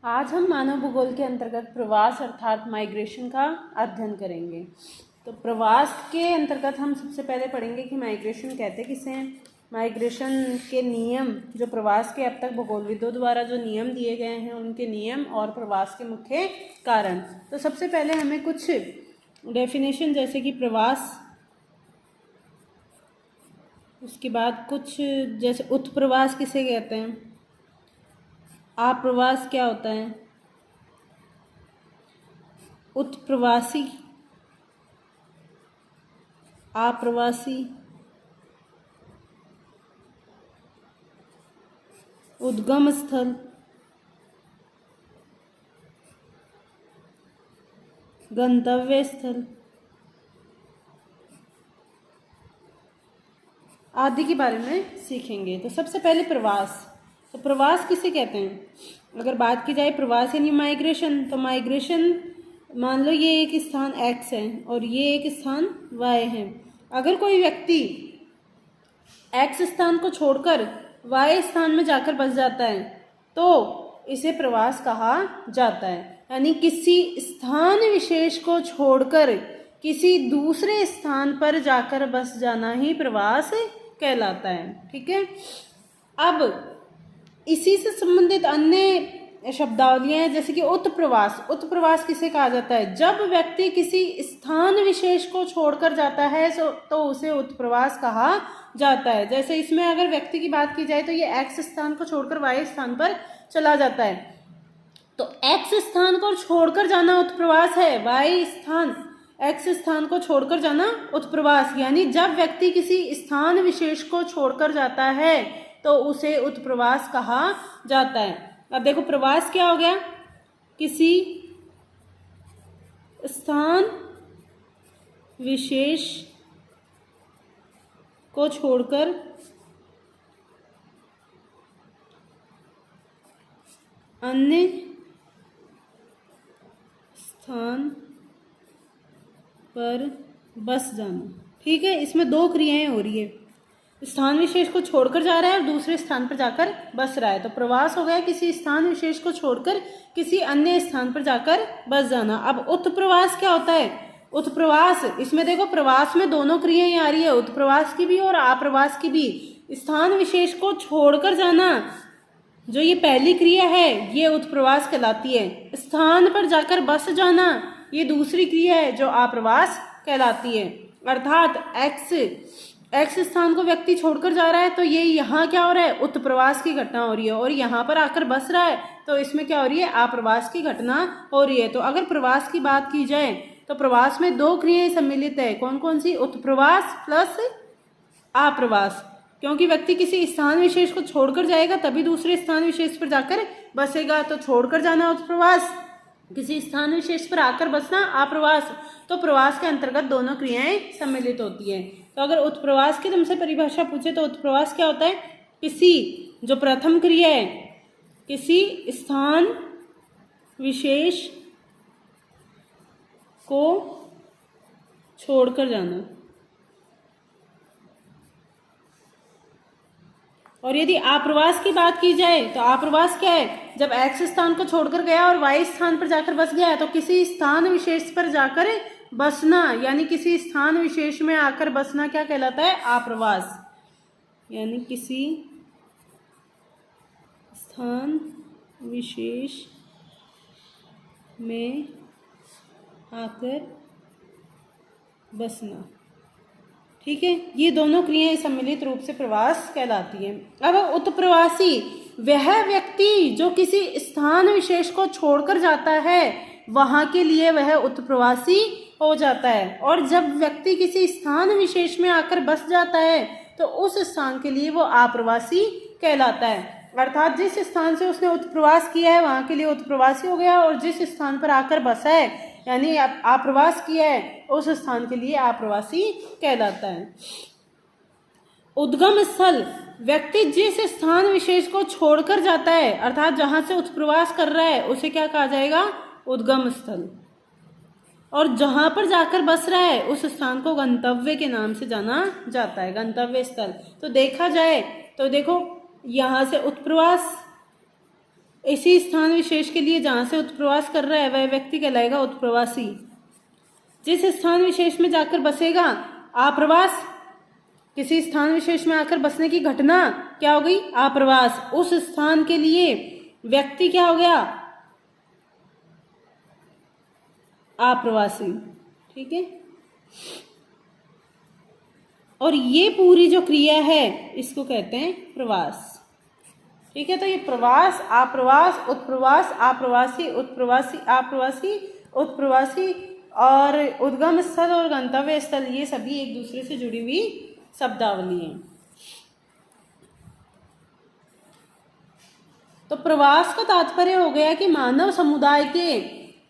आज हम मानव भूगोल के अंतर्गत प्रवास अर्थात माइग्रेशन का अध्ययन करेंगे। तो प्रवास के अंतर्गत हम सबसे पहले पढ़ेंगे कि माइग्रेशन कहते किसे हैं, माइग्रेशन के नियम, जो प्रवास के अब तक भूगोलविदों द्वारा जो नियम दिए गए हैं उनके नियम, और प्रवास के मुख्य कारण। तो सबसे पहले हमें कुछ डेफिनेशन जैसे कि प्रवास, उसके बाद कुछ जैसे उत्प्रवास किसे कहते हैं, आप्रवास क्या होता है, उत्प्रवासी, आप्रवासी, उद्गम स्थल, गंतव्य स्थल आदि के बारे में सीखेंगे। तो सबसे पहले प्रवास। तो प्रवास किसे कहते हैं? अगर बात की जाए प्रवास यानी माइग्रेशन, तो माइग्रेशन मान लो ये एक स्थान X है और ये एक स्थान Y है। अगर कोई व्यक्ति X स्थान को छोड़कर Y स्थान में जाकर बस जाता है तो इसे प्रवास कहा जाता है। यानी किसी स्थान विशेष को छोड़कर किसी दूसरे स्थान पर जाकर बस जाना ही प्रवास कहलाता है। ठीक है। अब इसी से संबंधित अन्य शब्दावलियां हैं जैसे कि उत्प्रवास। उत्प्रवास किसे कहा जाता है? जब व्यक्ति किसी स्थान विशेष को छोड़कर जाता है तो उसे उत्प्रवास कहा जाता है। जैसे इसमें अगर व्यक्ति की बात की जाए तो ये X स्थान को छोड़कर Y स्थान पर चला जाता है, तो X स्थान को छोड़कर जाना उत्प्रवास है, X स्थान को छोड़कर जाना उत्प्रवास। यानी जब व्यक्ति किसी स्थान विशेष को छोड़कर जाता है तो उसे उत्प्रवास कहा जाता है। अब देखो प्रवास क्या हो गया? किसी स्थान विशेष को छोड़कर अन्य स्थान पर बस जाना। ठीक है, इसमें दो क्रियाएं हो रही है, स्थान विशेष को छोड़कर जा रहा है और दूसरे स्थान पर जाकर बस रहा है। तो प्रवास हो गया किसी स्थान विशेष को छोड़कर किसी अन्य स्थान पर जाकर बस जाना। अब उत्प्रवास क्या होता है? उत्प्रवास, इसमें देखो प्रवास में दोनों क्रियाएं आ रही है, उत्प्रवास की भी और आप्रवास की भी। स्थान विशेष को छोड़कर जाना, जो ये पहली क्रिया है, ये उत्प्रवास कहलाती है। स्थान पर जाकर बस जाना, ये दूसरी क्रिया है जो आप्रवास कहलाती है। अर्थात X स्थान को व्यक्ति छोड़कर जा रहा है तो ये यहाँ क्या हो रहा है? उत्प्रवास की घटना हो रही है, और यहाँ पर आकर बस रहा है तो इसमें क्या हो रही है? आप्रवास की घटना हो रही है। तो अगर प्रवास की बात की जाए तो प्रवास में दो क्रियाएं सम्मिलित है। कौन कौन सी? उत्प्रवास प्लस आप्रवास। क्योंकि व्यक्ति किसी स्थान विशेष को छोड़कर जाएगा तभी दूसरे स्थान विशेष पर जाकर बसेगा, तो छोड़कर जाना उत्प्रवास, किसी स्थान विशेष पर आकर बसना आप्रवास। तो प्रवास के अंतर्गत दोनों क्रियाएं सम्मिलित होती है। तो अगर उत्प्रवास की तुमसे परिभाषा पूछे तो उत्प्रवास क्या होता है? किसी, जो प्रथम क्रिया है, किसी स्थान विशेष को छोड़कर जाना। और यदि आप्रवास की बात की जाए तो आप्रवास क्या है? जब X स्थान को छोड़कर गया और Y स्थान पर जाकर बस गया है तो किसी स्थान विशेष पर जाकर बसना, यानी किसी स्थान विशेष में आकर बसना क्या कहलाता है? आप्रवास। यानी किसी स्थान विशेष में आकर बसना। ठीक है, ये दोनों क्रियाएं सम्मिलित रूप से प्रवास कहलाती है। अब उत्प्रवासी, वह व्यक्ति जो किसी स्थान विशेष को छोड़कर जाता है वहां के लिए वह उत्प्रवासी हो जाता है, और जब व्यक्ति किसी स्थान विशेष में आकर बस जाता है तो उस स्थान के लिए वो आप्रवासी कहलाता है। अर्थात जिस स्थान से उसने उत्प्रवास किया है वहां के लिए उत्प्रवासी हो गया, और जिस स्थान पर आकर बसा है यानी आप्रवास किया है उस स्थान के लिए आप्रवासी कहलाता है। उद्गम स्थल, व्यक्ति जिस स्थान विशेष को छोड़कर जाता है अर्थात जहां से उत्प्रवास कर रहा है उसे क्या कहा जाएगा? उद्गम स्थल। और जहां पर जाकर बस रहा है उस स्थान को गंतव्य के नाम से जाना जाता है, गंतव्य स्थल। तो देखा जाए तो देखो यहाँ से उत्प्रवास इसी स्थान विशेष के लिए जहाँ से उत्प्रवास कर रहा है वह व्यक्ति कहलाएगा उत्प्रवासी। जिस स्थान विशेष में जाकर बसेगा आप्रवास, किसी स्थान विशेष में आकर बसने की घटना क्या हो गई, आप्रवास। उस स्थान के लिए व्यक्ति क्या हो गया, आप्रवासी। ठीक है, और ये पूरी जो क्रिया है इसको कहते हैं प्रवास। ठीक है, तो ये प्रवास, आप्रवास, उत्प्रवास, आप्रवासी, उत्प्रवासी, आप्रवासी, उत्प्रवासी और उद्गम स्थल और गंतव्य स्थल, ये सभी एक दूसरे से जुड़ी हुई शब्दावली है। तो प्रवास का तात्पर्य हो गया कि मानव समुदाय के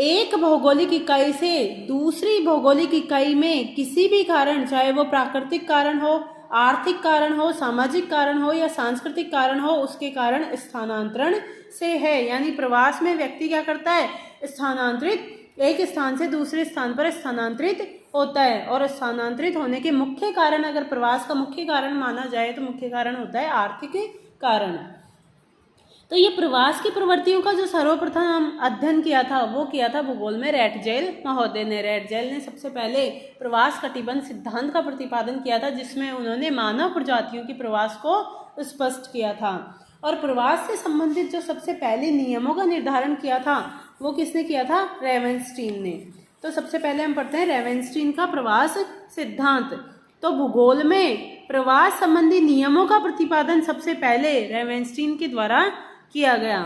एक भौगोलिक इकाई से दूसरी भौगोलिक इकाई में किसी भी कारण, चाहे वो प्राकृतिक कारण हो, आर्थिक कारण हो, सामाजिक कारण हो या सांस्कृतिक कारण हो, उसके कारण स्थानांतरण से है। यानी प्रवास में व्यक्ति क्या करता है, स्थानांतरित, एक स्थान से दूसरे स्थान पर स्थानांतरित होता है। और स्थानांतरित होने के मुख्य कारण, अगर प्रवास का मुख्य कारण माना जाए तो मुख्य कारण होता है आर्थिक कारण। तो ये प्रवास की प्रवृत्तियों का जो सर्वप्रथम अध्ययन किया था वो किया था भूगोल में रैटजेल महोदय ने। रैटजेल ने सबसे पहले प्रवास कटिबंध सिद्धांत का प्रतिपादन किया था, जिसमें उन्होंने मानव प्रजातियों की प्रवास को स्पष्ट किया था। और प्रवास से संबंधित जो सबसे पहले नियमों का निर्धारण किया था वो किसने किया था, रेवेनस्टीन ने। तो सबसे पहले हम पढ़ते हैं रेवेनस्टीन का प्रवास सिद्धांत। तो भूगोल में प्रवास संबंधी नियमों का प्रतिपादन सबसे पहले रेवेनस्टीन के द्वारा किया गया।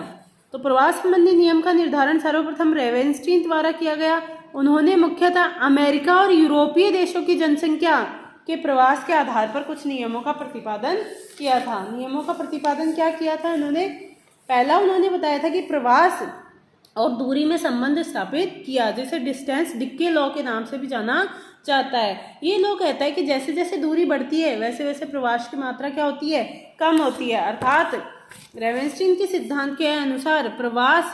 तो प्रवास संबंधी नियम का निर्धारण सर्वप्रथम रेवेनस्टीन द्वारा किया गया। उन्होंने मुख्यतः अमेरिका और यूरोपीय देशों की जनसंख्या के प्रवास के आधार पर कुछ नियमों का प्रतिपादन किया था। नियमों का प्रतिपादन क्या किया था उन्होंने, पहला उन्होंने बताया था कि प्रवास और दूरी में संबंध स्थापित किया, जिसे डिस्टेंस डिक्के लॉ के नाम से भी जाना जाता है। ये लॉ कहता है कि जैसे जैसे दूरी बढ़ती है वैसे वैसे प्रवास की मात्रा क्या होती है, कम होती है। अर्थात रेवेनस्टीन के सिद्धांत के अनुसार प्रवास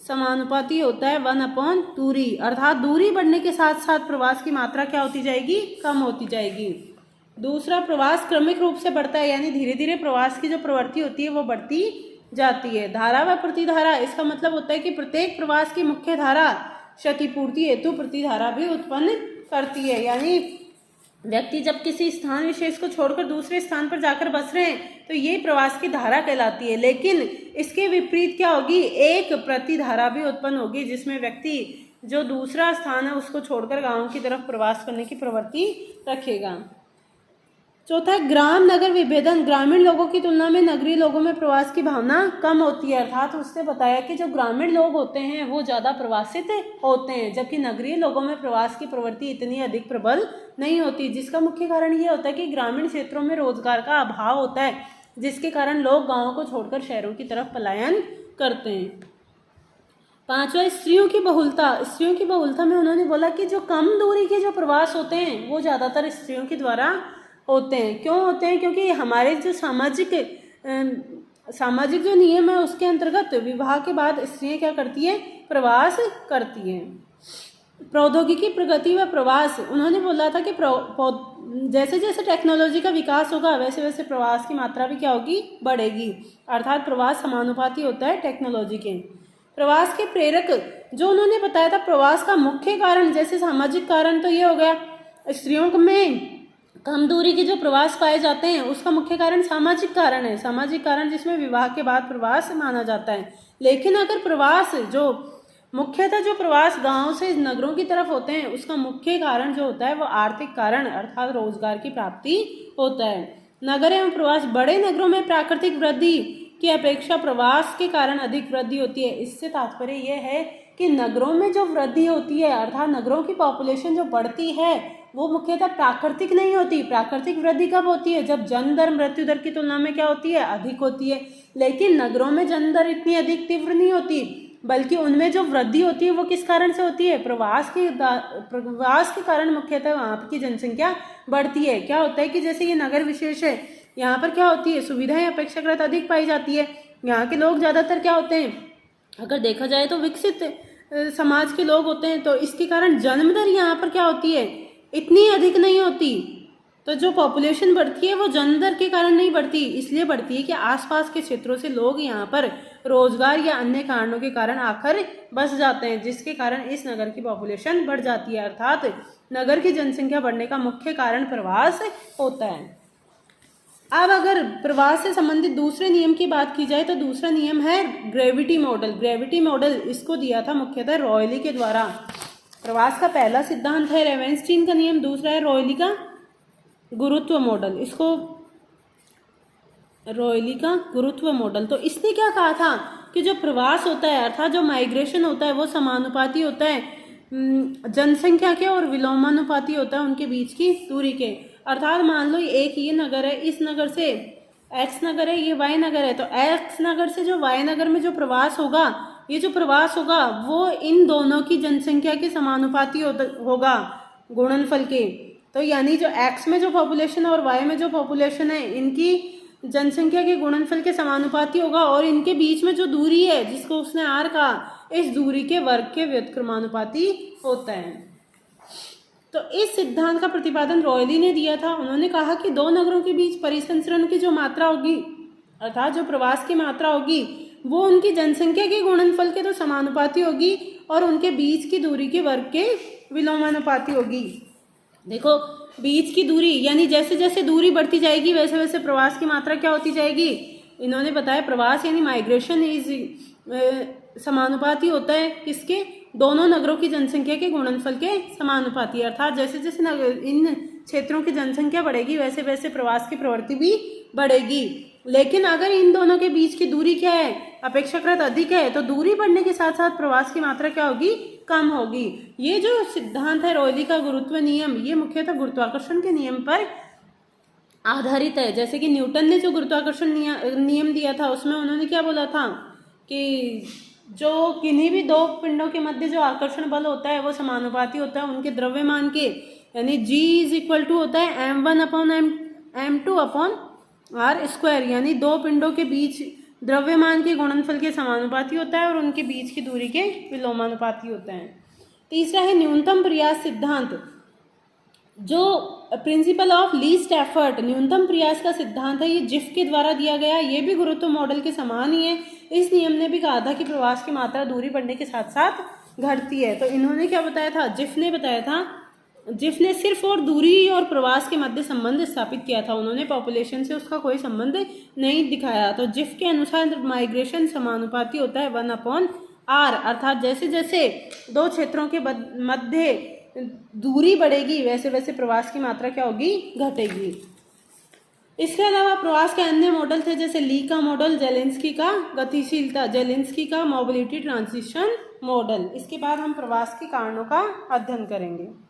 समानुपाती होता है 1 दूरी, अर्थात दूरी बढ़ने के साथ साथ प्रवास की मात्रा क्या होती जाएगी, कम होती जाएगी। दूसरा, प्रवास क्रमिक रूप से बढ़ता है, यानी धीरे धीरे प्रवास की जो प्रवृत्ति होती है वो बढ़ती जाती है। धारा व प्रतिधारा, इसका मतलब होता है कि प्रत्येक प्रवास की मुख्य धारा क्षतिपूर्ति हेतु प्रतिधारा भी उत्पन्न करती है। यानी व्यक्ति जब किसी स्थान विशेष को छोड़कर दूसरे स्थान पर जाकर बस रहे हैं तो ये प्रवास की धारा कहलाती है। लेकिन इसके विपरीत क्या होगी, एक प्रतिधारा भी उत्पन्न होगी, जिसमें व्यक्ति जो दूसरा स्थान है उसको छोड़कर गांव की तरफ प्रवास करने की प्रवृत्ति रखेगा। चौथा, ग्राम नगर विभेदन। ग्रामीण लोगों की तुलना में नगरीय लोगों में प्रवास की भावना कम होती है। अर्थात उसने बताया कि जो ग्रामीण लोग होते हैं वो ज़्यादा प्रवासित होते हैं, जबकि नगरीय लोगों में प्रवास की प्रवृत्ति इतनी अधिक प्रबल नहीं होती। जिसका मुख्य कारण ये होता है कि ग्रामीण क्षेत्रों में रोजगार का अभाव होता है, जिसके कारण लोग गाँवों को छोड़कर शहरों की तरफ पलायन करते हैं। पांचवा, स्त्रियों की बहुलता। स्त्रियों की बहुलता में उन्होंने बोला कि जो कम दूरी के जो प्रवास होते हैं वो ज़्यादातर स्त्रियों के द्वारा होते हैं। क्यों होते हैं, क्योंकि हमारे जो सामाजिक जो नियम है उसके अंतर्गत विवाह के बाद स्त्रियां क्या करती हैं, प्रवास करती हैं। प्रौद्योगिकी प्रगति व प्रवास, उन्होंने बोला था कि जैसे जैसे टेक्नोलॉजी का विकास होगा वैसे वैसे प्रवास की मात्रा भी क्या होगी, बढ़ेगी। अर्थात प्रवास समानुपाती होता है टेक्नोलॉजी के। प्रवास के प्रेरक जो उन्होंने बताया था, प्रवास का मुख्य कारण, जैसे सामाजिक कारण तो ये हो गया, स्त्रियों में कम दूरी के जो प्रवास पाए जाते हैं उसका मुख्य कारण सामाजिक कारण है। सामाजिक कारण जिसमें विवाह के बाद प्रवास माना जाता है। लेकिन अगर प्रवास जो मुख्यतः जो प्रवास गांव से नगरों की तरफ होते हैं उसका मुख्य कारण जो होता है वो आर्थिक कारण अर्थात रोजगार की प्राप्ति होता है। नगर एवं प्रवास, बड़े नगरों में प्राकृतिक वृद्धि की अपेक्षा प्रवास के कारण अधिक वृद्धि होती है। इससे तात्पर्य यह है कि नगरों में जो वृद्धि होती है अर्थात नगरों की पॉपुलेशन जो बढ़ती है वो मुख्यतः प्राकृतिक नहीं होती। प्राकृतिक वृद्धि कब होती है, जब जन्म दर मृत्यु दर की तुलना में क्या होती है, अधिक होती है। लेकिन नगरों में जन्म दर इतनी अधिक तीव्र नहीं होती, बल्कि उनमें जो वृद्धि होती है वो किस कारण से होती है, प्रवास के कारण मुख्यतः वहाँ की जनसंख्या बढ़ती है। क्या होता है कि जैसे ये नगर विशेष है, यहाँ पर क्या होती है, सुविधाएं अपेक्षाकृत अधिक पाई जाती है। यहाँ के लोग ज़्यादातर क्या होते हैं, अगर देखा जाए तो विकसित समाज के लोग होते हैं, तो इसके कारण जन्म दर यहाँ पर क्या होती है, इतनी अधिक नहीं होती। तो जो पॉपुलेशन बढ़ती है वो जनदर के कारण नहीं बढ़ती, इसलिए बढ़ती है कि आसपास के क्षेत्रों से लोग यहाँ पर रोजगार या अन्य कारणों के कारण आकर बस जाते हैं, जिसके कारण इस नगर की पॉपुलेशन बढ़ जाती है। अर्थात नगर की जनसंख्या बढ़ने का मुख्य कारण प्रवास होता है। अब अगर प्रवास से संबंधित दूसरे नियम की बात की जाए तो दूसरा नियम है ग्रेविटी मॉडल। ग्रेविटी मॉडल इसको दिया था मुख्यतः रॉयली के द्वारा। प्रवास का पहला सिद्धांत है रेवेंस्टीन का नियम, दूसरा है रॉयली का गुरुत्व मॉडल। इसको रॉयली का गुरुत्व मॉडल, तो इसने क्या कहा था कि जो प्रवास होता है अर्थात जो माइग्रेशन होता है वो समानुपाती होता है जनसंख्या के और विलोमानुपाती होता है उनके बीच की दूरी के। अर्थात मान लो एक ये नगर है, इस नगर से एक्स नगर है, ये वाई नगर है, तो एक्स नगर से जो वाई नगर में जो प्रवास होगा, ये जो प्रवास होगा वो इन दोनों की जनसंख्या के समानुपाती होगा गुणनफल के। तो यानी जो एक्स में जो पॉपुलेशन है और वाई में जो पॉपुलेशन है इनकी जनसंख्या के गुणनफल के समानुपाती होगा, और इनके बीच में जो दूरी है जिसको उसने आर कहा, इस दूरी के वर्ग के व्युत्क्रमानुपाती होता है। तो इस सिद्धांत का प्रतिपादन रॉयली ने दिया था। उन्होंने कहा कि दो नगरों के बीच परिसंचरण की जो मात्रा होगी अर्थात जो प्रवास की मात्रा होगी वो उनकी जनसंख्या के गुणनफल के तो समानुपाती होगी और उनके बीच की दूरी के वर्ग के विलोमानुपाती होगी। देखो बीच की दूरी यानी जैसे जैसे दूरी बढ़ती जाएगी वैसे वैसे प्रवास की मात्रा क्या होती जाएगी। इन्होंने बताया प्रवास यानी माइग्रेशन इज समानुपाती होता है किसके, दोनों नगरों की जनसंख्या के गुणनफल के समानुपाती। अर्थात जैसे जैसे इन क्षेत्रों की जनसंख्या बढ़ेगी वैसे वैसे प्रवास की प्रवृत्ति भी बढ़ेगी। लेकिन अगर इन दोनों के बीच की दूरी क्या है, अपेक्षाकृत अधिक है, तो दूरी बढ़ने के साथ साथ प्रवास की मात्रा क्या होगी, कम होगी। ये जो सिद्धांत है रॉयली का गुरुत्व नियम, ये मुख्यतः गुरुत्वाकर्षण के नियम पर आधारित है। जैसे कि न्यूटन ने जो गुरुत्वाकर्षण नियम दिया था उसमें उन्होंने क्या बोला था कि जो किन्हीं भी दो पिंडों के मध्य जो आकर्षण बल होता है वो समानुपाती होता है उनके द्रव्यमान के, यानी G इज इक्वल टू होता है m1/m2/r², यानी दो पिंडों के बीच द्रव्यमान के गुणनफल के समानुपाती होता है और उनके बीच की दूरी के विलोमानुपाती होता है। तीसरा है न्यूनतम प्रयास सिद्धांत, जो प्रिंसिपल ऑफ लीस्ट एफर्ट, न्यूनतम प्रयास का सिद्धांत है, ये जिफ के द्वारा दिया गया। ये भी गुरुत्व मॉडल के समान ही है। इस नियम ने भी कहा था कि प्रवास की मात्रा दूरी बढ़ने के साथ साथ घटती है। तो इन्होंने क्या बताया था, जिफ ने बताया था, जिफ ने सिर्फ और दूरी और प्रवास के मध्य संबंध स्थापित किया था। उन्होंने पॉपुलेशन से उसका कोई संबंध नहीं दिखाया। तो जिफ के अनुसार माइग्रेशन समानुपाती होता है 1/r, अर्थात जैसे जैसे दो क्षेत्रों के मध्य दूरी बढ़ेगी वैसे वैसे प्रवास की मात्रा क्या होगी, घटेगी। इसके अलावा प्रवास के अन्य मॉडल थे जैसे ली का मॉडल, जेलेंस्की का गतिशीलता, जेलेंस्की का मोबिलिटी ट्रांजिशन मॉडल। इसके बाद हम प्रवास के कारणों का अध्ययन करेंगे।